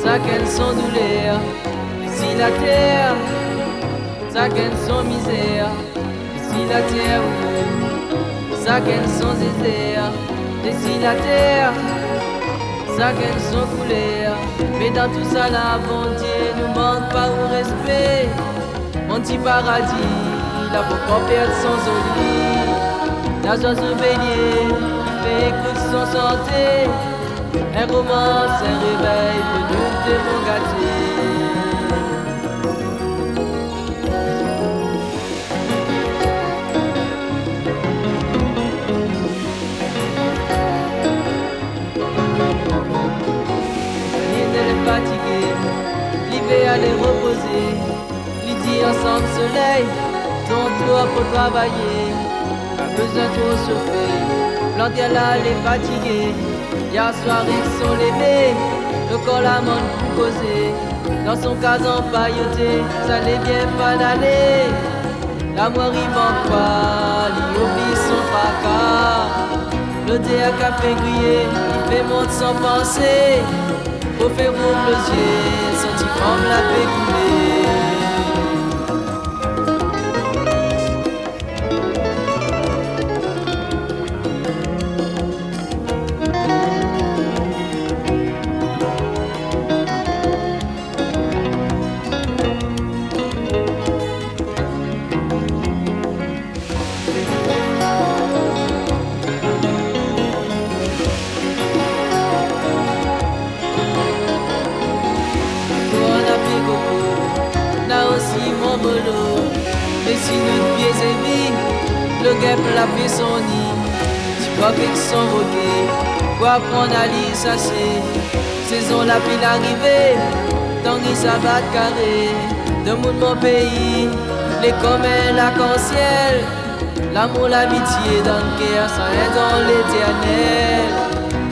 Ça qu'elle son douleur, si la terre, ça qu'elle son misère, si la terre, ça qu'elle son désert, et si la terre, ça qu'elle son couleur. Mais dans tout ça, la bonté nous manque pas au respect. Mon petit paradis, la pauvre perdre son zoli, la joie se bélier, qui fait écoute son santé. Un romance, un réveil, peut nous te gâter. L'île est fatiguée, l'hiver allait reposer. Lydie ensemble soleil, ton toit pour travailler. Pas besoin trop chauffer, planter là elle est fatiguée. Hier soir ils sont levés, le corps la montre pour causer. Dans son cas empailloté, ça l'est bien pas d'aller. La mort il manque pas, il oublie son fracas. Le thé à café grillé, il fait monte sans penser. Au fait rouvre les yeux, senti comme la fait couler. Et si notre pied est vide, le guêpe l'a fait son nid. Tu crois qu'ils sont roqués, pour apprendre à lire ça c'est. Saison la pile arrivée, tant qu'ils s'abattent carré. De mon pays, les communs, l'arc-en-ciel. L'amour, l'amitié dans le cœur, sans rien dans l'éternel.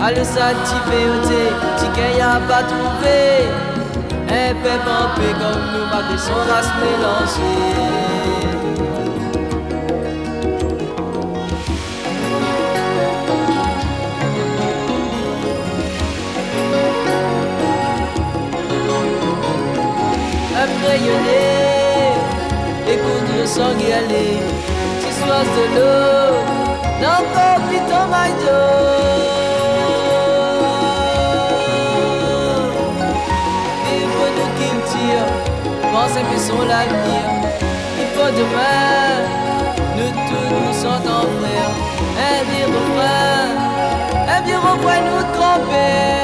À le satisfait au thé, si quelqu'un n'a pas trouvé. Un peuple en paix comme nous, malgré son race mélangée. Après rayonner, écoute le sang y aller. Tu sois de l'eau, dans ton piton maille d'eau. Pensez que sont l'avenir. Il faut demain, nous tous nous sommes en frères. Un vieux refrain nous tromper.